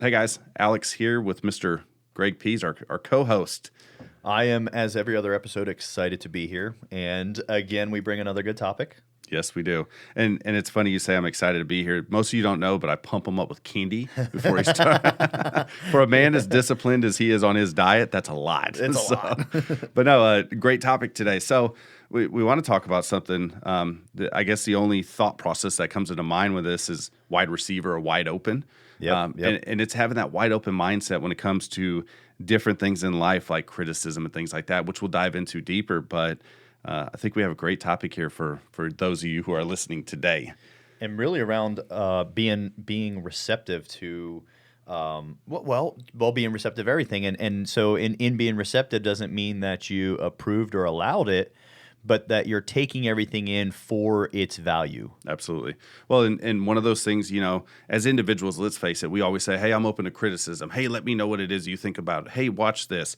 Hey guys, Alex here with Mr. Greg Pease, our co-host. I am, as every other episode, excited to be here. And again, we bring another good topic. Yes, we do. And it's funny you say I'm excited to be here. Most of you don't know, but I pump him up with candy before he starts. For a man as disciplined as he is on his diet, that's a lot. It's a lot. But no, great topic today. So we want to talk about something. I guess the only thought process that comes into mind with this is wide receiver or wide open. Yep. And it's having that wide open mindset when it comes to different things in life, like criticism and things like that, which we'll dive into deeper. But I think we have a great topic here for those of you who are listening today. And really around being receptive to, being receptive to everything. And so in being receptive doesn't mean that you approved or allowed it, but that you're taking everything in for its value. Absolutely. Well, and one of those things, as individuals, let's face it, we always say, hey, I'm open to criticism. Hey, let me know what it is you think about it. Hey, watch this.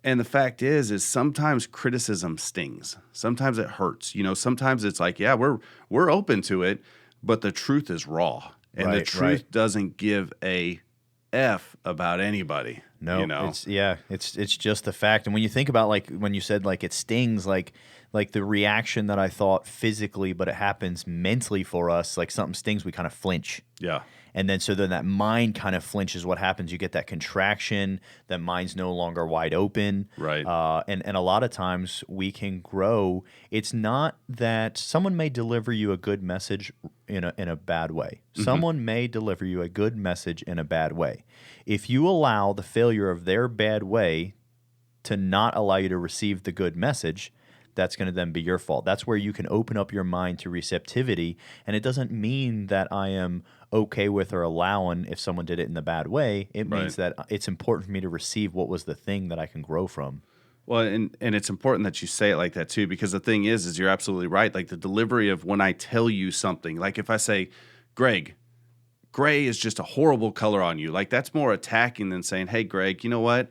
And the fact is sometimes criticism stings. Sometimes it hurts. Sometimes it's like, yeah, we're open to it, but the truth is raw. And the truth doesn't give a F about anybody. No, it's just the fact. And when you think about, like, when you said, like, it stings, like the reaction that I thought physically, but it happens mentally for us, like something stings, we kind of flinch. Yeah. And then so then that mind kind of flinches. What happens? You get that contraction. That mind's no longer wide open. Right. And a lot of times we can grow. It's not that someone may deliver you a good message in a bad way. Mm-hmm. Someone may deliver you a good message in a bad way. If you allow the failure of their bad way to not allow you to receive the good message, that's going to then be your fault. That's where you can open up your mind to receptivity. And it doesn't mean that I am okay with or allowing if someone did it in the bad way. It means that it's important for me to receive what was the thing that I can grow from. Well, and it's important that you say it like that too, because the thing is you're absolutely right. Like the delivery of when I tell you something, like if I say, Greg, gray is just a horrible color on you. Like that's more attacking than saying, hey, Greg, you know what?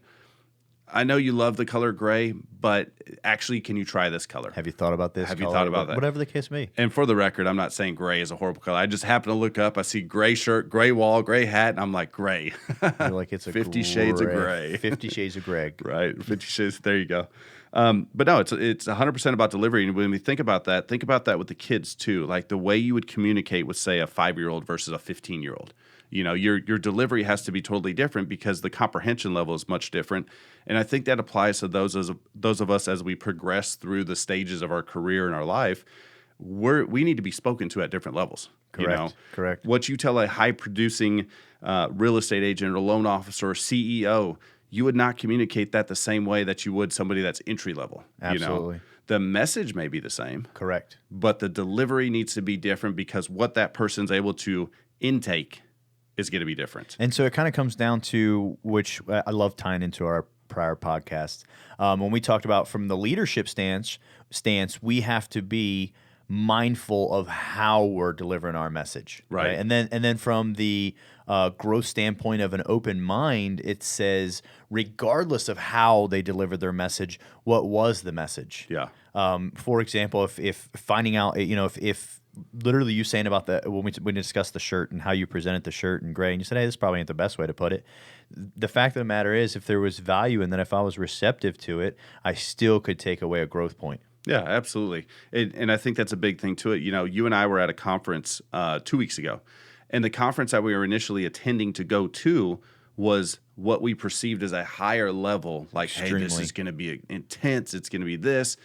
I know you love the color gray, but actually, can you try this color? Have you thought about this? Have you thought about that? Whatever the case may be. And for the record, I'm not saying gray is a horrible color. I just happen to look up. I see gray shirt, gray wall, gray hat, and I'm like, gray. You're like, it's a 50 Shades of Gray. 50 Shades of Greg. Right, 50 Shades. There you go. But no, it's 100% about delivery. And when we think about that with the kids too. Like the way you would communicate with, say, a 5-year-old versus a 15-year-old. Your delivery has to be totally different because the comprehension level is much different. And I think that applies to those of us as we progress through the stages of our career and our life. We need to be spoken to at different levels. Correct. What you tell a high-producing real estate agent or loan officer or CEO, you would not communicate that the same way that you would somebody that's entry level. Absolutely. The message may be the same. Correct. But the delivery needs to be different because what that person's able to intake is going to be different. And so it kind of comes down to, which I love tying into our prior podcast. When we talked about from the leadership stance, we have to be mindful of how we're delivering our message. Right. And then from the growth standpoint of an open mind, it says, regardless of how they delivered their message, what was the message? Yeah. For example, if finding out, if literally you saying about when we discussed the shirt and how you presented the shirt in gray, and you said, hey, this probably ain't the best way to put it. The fact of the matter is, if there was value and then if I was receptive to it, I still could take away a growth point. Yeah, absolutely. And I think that's a big thing to it. You and I were at a conference 2 weeks ago, and the conference that we were initially attending to go to was what we perceived as a higher level, like, Extremely. Hey, this is going to be intense, it's going to be this.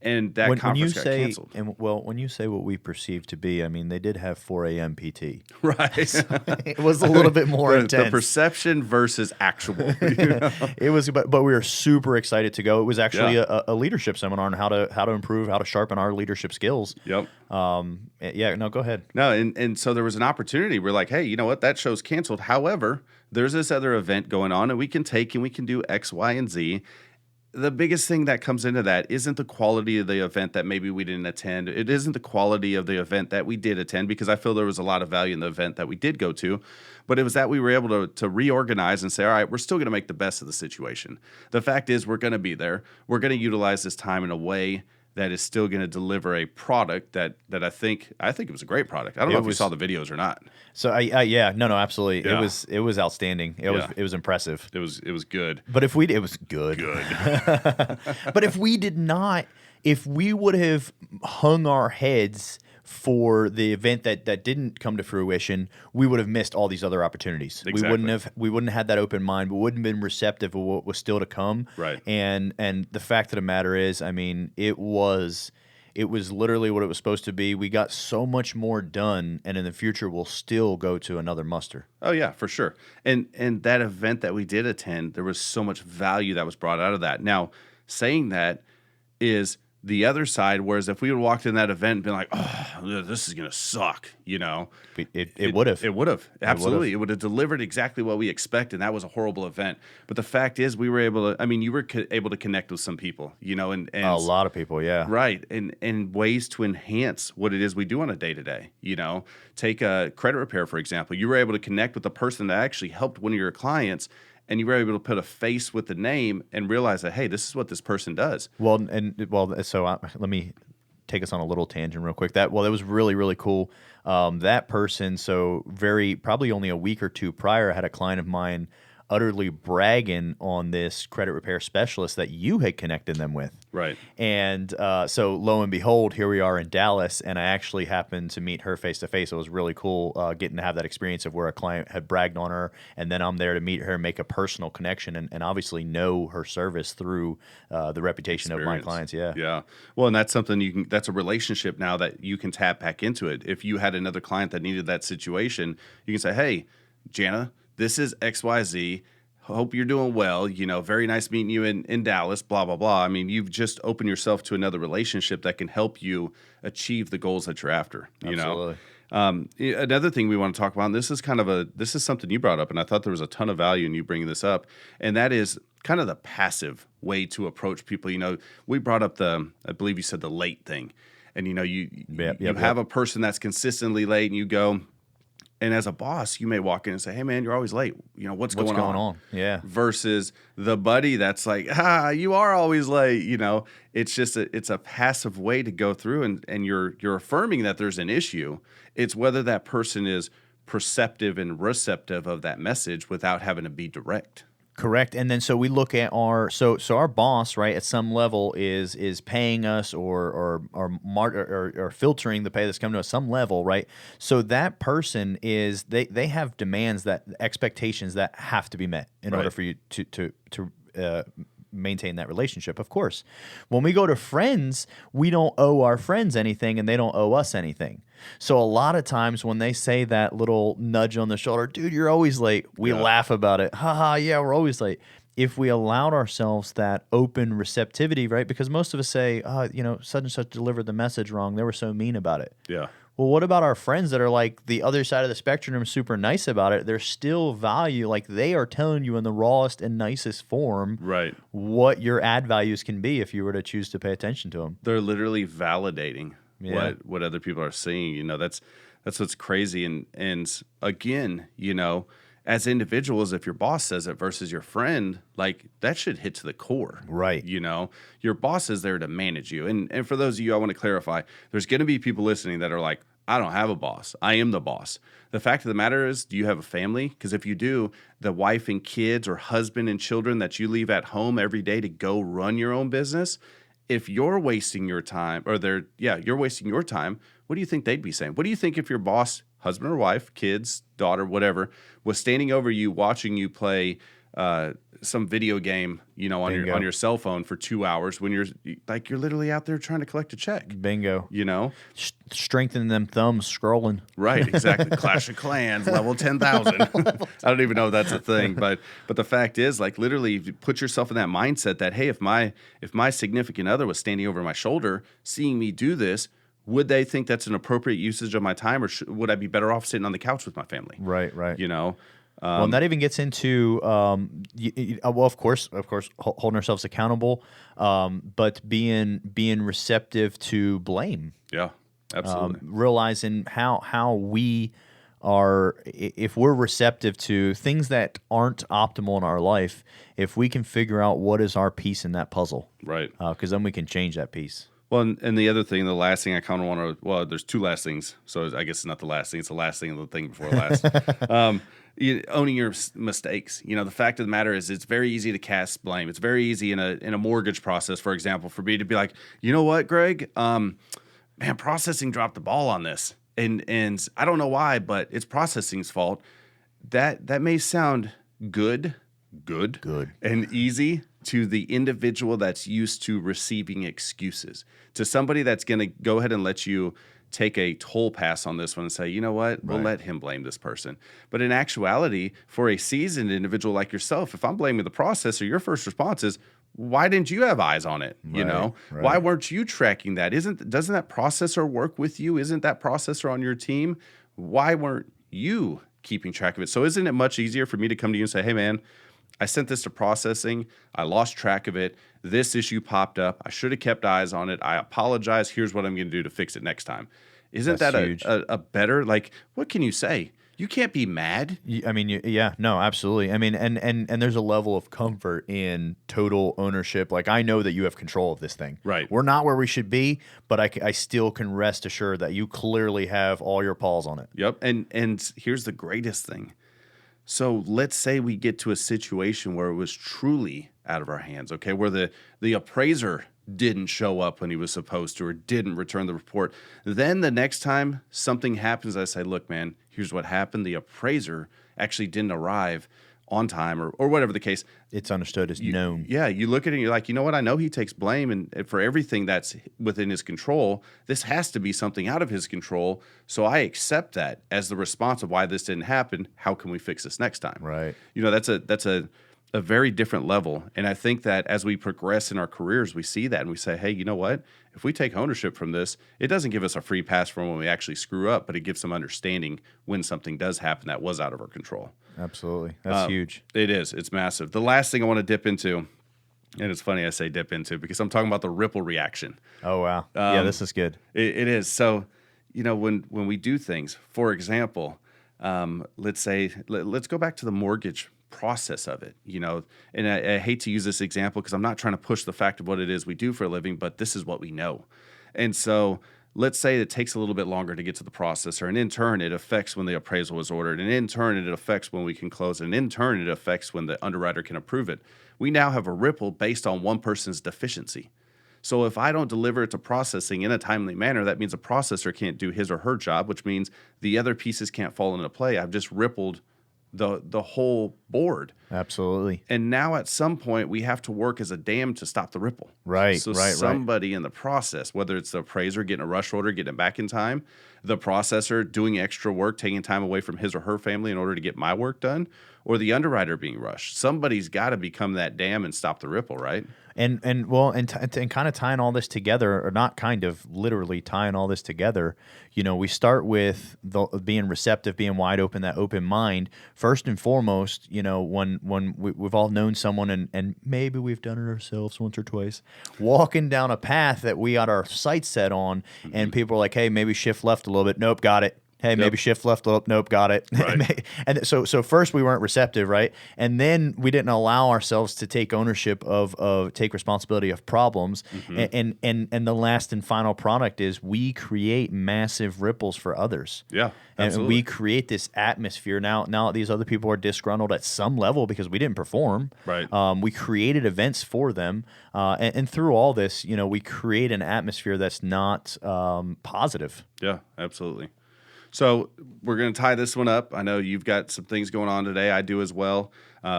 And that conference got canceled. When you say what we perceive to be, I mean, they did have 4 a.m. PT. Right. So it was a little bit more intense. The perception versus actual. It was, but we were super excited to go. It was actually a leadership seminar on how to improve, how to sharpen our leadership skills. Yep. No, go ahead. No, and so there was an opportunity. We're like, hey, you know what? That show's canceled. However, there's this other event going on, and we can do X, Y, and Z. The biggest thing that comes into that isn't the quality of the event that maybe we didn't attend. It isn't the quality of the event that we did attend, because I feel there was a lot of value in the event that we did go to. But it was that we were able to reorganize and say, all right, we're still going to make the best of the situation. The fact is, we're going to be there. We're going to utilize this time in a way that is still going to deliver a product that I think it was a great product. I don't know if you saw the videos or not. So yeah, no, absolutely. Yeah. It was outstanding. It was impressive. It was good. But it was good. But if we would have hung our heads for the event that didn't come to fruition, we would have missed all these other opportunities. Exactly. We wouldn't have had that open mind. We wouldn't have been receptive of what was still to come. Right. And the fact of the matter is, I mean, it was literally what it was supposed to be. We got so much more done, and in the future we'll still go to another muster. Oh yeah, for sure. And that event that we did attend, there was so much value that was brought out of that. Now, saying that is the other side, whereas if we would have walked in that event and been like, oh, this is going to suck, you know. It would have. It would have. Absolutely. It would have delivered exactly what we expected. That was a horrible event. But the fact is we were able to, I mean, you were able to connect with some people, you know. And a lot of people, yeah. Right. And ways to enhance what it is we do on a day-to-day, you know. Take a credit repair, for example. You were able to connect with the person that actually helped one of your clients, and you were able to put a face with the name and realize that, hey, this is what this person does. So let me take us on a little tangent real quick. That was really, really cool. That person, probably only a week or two prior, I had a client of mine utterly bragging on this credit repair specialist that you had connected them with. Right. And so lo and behold, here we are in Dallas, and I actually happened to meet her face to face. It was really cool getting to have that experience of where a client had bragged on her, and then I'm there to meet her and make a personal connection and obviously know her service through the reputation of my clients. Yeah. Yeah. Well, and that's something that's a relationship now that you can tap back into it. If you had another client that needed that situation, you can say, hey, Jana, this is XYZ. Hope you're doing well. You know, very nice meeting you in Dallas, blah, blah, blah. I mean, you've just opened yourself to another relationship that can help you achieve the goals that you're after. You Absolutely. know, another thing we want to talk about, and this is something you brought up, and I thought there was a ton of value in you bringing this up, and that is kind of the passive way to approach people. You know, we brought up I believe you said the late thing. And, you know, you have a person that's consistently late, and you go, and as a boss, you may walk in and say, hey, man, you're always late. You know, what's going on? Yeah. Versus the buddy that's like, you are always late. You know, it's just it's a passive way to go through, and you're affirming that there's an issue. It's whether that person is perceptive and receptive of that message without having to be direct. Correct. And then so we look at our boss, right, at some level is paying us or filtering the pay that's coming to us some level, right? So that person is they have demands, that expectations that have to be met in order for you to maintain that relationship. Of course, when we go to friends, we don't owe our friends anything and they don't owe us anything. So a lot of times when they say that little nudge on the shoulder, dude, you're always late, we laugh about it. Ha, yeah, we're always late. If we allowed ourselves that open receptivity, right? Because most of us say, such and such delivered the message wrong. They were so mean about it. Yeah. Well, what about our friends that are like the other side of the spectrum and super nice about it? There's still value. Like they are telling you in the rawest and nicest form what your ad values can be if you were to choose to pay attention to them. They're literally validating what other people are seeing. You know, that's what's crazy. And again, you know, as individuals, if your boss says it versus your friend, like that should hit to the core. Right. You know, your boss is there to manage you. And for those of you, I want to clarify, there's going to be people listening that are like, I don't have a boss. I am the boss. The fact of the matter is, do you have a family? Because if you do, the wife and kids or husband and children that you leave at home every day to go run your own business, if you're wasting your time you're wasting your time, what do you think they'd be saying? What do you think if your boss, husband or wife, kids, daughter, whatever, was standing over you watching you play some video game, you know, on your cell phone for 2 hours when you're literally out there trying to collect a check? Bingo. You know? Strengthening them thumbs, scrolling. Right, exactly. Clash of Clans, level 10,000. I don't even know if that's a thing, but the fact is, like, literally put yourself in that mindset that, hey, if my significant other was standing over my shoulder, seeing me do this, would they think that's an appropriate usage of my time, or would I be better off sitting on the couch with my family? Right. You know? Well, and that even gets into, of course, holding ourselves accountable, but being receptive to blame. Yeah, absolutely. Realizing how we are, if we're receptive to things that aren't optimal in our life, if we can figure out what is our piece in that puzzle, right? Because then we can change that piece. Well, and the other thing, the last thing I kind of want to, well, there's two last things. So I guess it's not the last thing. It's the last thing of the thing before last. um, owning your mistakes. The fact of the matter is it's very easy to cast blame. It's very easy in a mortgage process, for example, for me to be like, you know what, Greg, man, processing dropped the ball on this. And I don't know why, but it's processing's fault. That may sound good, and easy to the individual that's used to receiving excuses. To somebody that's going to go ahead and let you take a toll pass on this one and say, you know what, we'll let him blame this person. But in actuality, for a seasoned individual like yourself, if I'm blaming the processor, your first response is, why didn't you have eyes on it? Why weren't you tracking that? Doesn't that processor work with you? Isn't that processor on your team? Why weren't you keeping track of it? So isn't it much easier for me to come to you and say, hey man, I sent this to processing. I lost track of it. This issue popped up. I should have kept eyes on it. I apologize. Here's what I'm going to do to fix it next time. Isn't that a better, like, what can you say? You can't be mad. I mean, yeah, no, absolutely. I mean, and there's a level of comfort in total ownership. Like, I know that you have control of this thing. Right. We're not where we should be, but I still can rest assured that you clearly have all your paws on it. Yep. And here's the greatest thing. So let's say we get to a situation where it was truly out of our hands, okay, where the appraiser didn't show up when he was supposed to or didn't return the report. Then the next time something happens, I say, look, man, here's what happened. The appraiser actually didn't arrive on time or whatever the case. It's understood. It's known. Yeah, you look at it and you're like, you know what? I know he takes blame and for everything that's within his control. This has to be something out of his control. So I accept that as the response of why this didn't happen. How can we fix this next time? Right. That's a very different level. And I think that as we progress in our careers, we see that and we say, hey, you know what? If we take ownership from this, it doesn't give us a free pass from when we actually screw up, but it gives some understanding when something does happen that was out of our control. Absolutely. That's huge. It is. It's massive. The last thing I want to dip into, and it's funny I say dip into because I'm talking about the ripple reaction. Oh, wow. Yeah, this is good. It is. So, when we do things, for example, let's go back to the mortgage process of it, and I hate to use this example because I'm not trying to push the fact of what it is we do for a living, but this is what we know. And so let's say it takes a little bit longer to get to the processor, and in turn it affects when the appraisal was ordered, and in turn it affects when we can close it, and in turn it affects when the underwriter can approve it. We now have a ripple based on one person's deficiency. So if I don't deliver it to processing in a timely manner, that means a processor can't do his or her job, which means the other pieces can't fall into play. I've just rippled the whole board. Absolutely. And now at some point we have to work as a dam to stop the ripple. Right. So somebody in the process, whether it's the appraiser getting a rush order, getting it back in time, the processor doing extra work, taking time away from his or her family in order to get my work done, or the underwriter being rushed. Somebody's got to become that dam and stop the ripple, right? And kind of tying all this together, or not kind of literally tying all this together, we start with being receptive, being wide open, that open mind. First and foremost, when we've all known someone and maybe we've done it ourselves once or twice, walking down a path that we got our sights set on, and people are like, hey, maybe shift left a little bit. Nope, got it. Hey, maybe shift left. Nope, got it. Right. And so first we weren't receptive, right? And then we didn't allow ourselves to take ownership take responsibility of problems. And the last and final product is we create massive ripples for others. Yeah, And absolutely. we create this atmosphere. Now these other people are disgruntled at some level because we didn't perform. Right. We created events for them, and through all this, we create an atmosphere that's not positive. Yeah, absolutely. So we're going to tie this one up. I know you've got some things going on today. I do as well.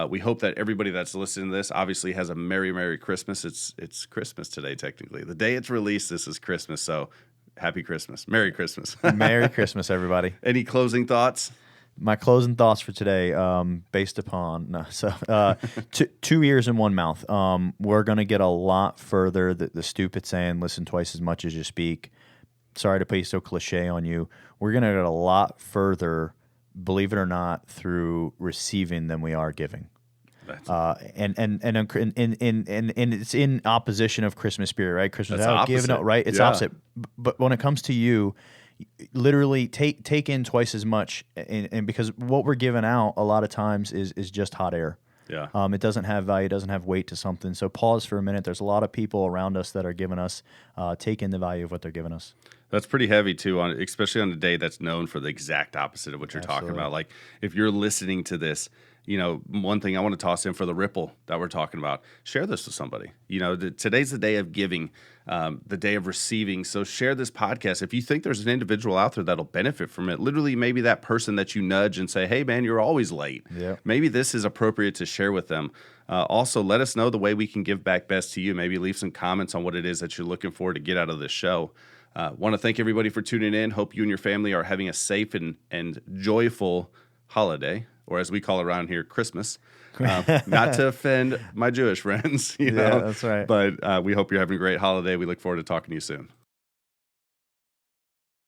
We hope that everybody that's listening to this obviously has a Merry, Merry Christmas. It's Christmas today, technically. The day it's released, this is Christmas. So happy Christmas. Merry Christmas. Merry Christmas, everybody. Any closing thoughts? My closing thoughts for today, based upon 2 ears and one mouth. We're going to get a lot further. The stupid saying, listen twice as much as you speak. Sorry to be so cliche on you. We're going to get a lot further, believe it or not, through receiving than we are giving. And it's in opposition of Christmas spirit, right? Christmas, giving up, right? It's opposite. But when it comes to you, literally take in twice as much, and because what we're giving out a lot of times is just hot air. Yeah. It doesn't have value, doesn't have weight to something. So pause for a minute. There's a lot of people around us that are giving us, take in the value of what they're giving us. That's pretty heavy too, especially on a day that's known for the exact opposite of what you're talking Absolutely. about. Like if you're listening to this, one thing I want to toss in for the ripple that we're talking about, share this with somebody. Today's the day of giving, the day of receiving. So share this podcast. If you think there's an individual out there that'll benefit from it, literally maybe that person that you nudge and say, hey man, you're always late. Yeah. Maybe this is appropriate to share with them. Also, let us know the way we can give back best to you. Maybe leave some comments on what it is that you're looking for to get out of this show. Want to thank everybody for tuning in. Hope you and your family are having a safe and joyful holiday, or as we call it around here, Christmas. Not to offend my Jewish friends, Yeah, that's right. But we hope you're having a great holiday. We look forward to talking to you soon.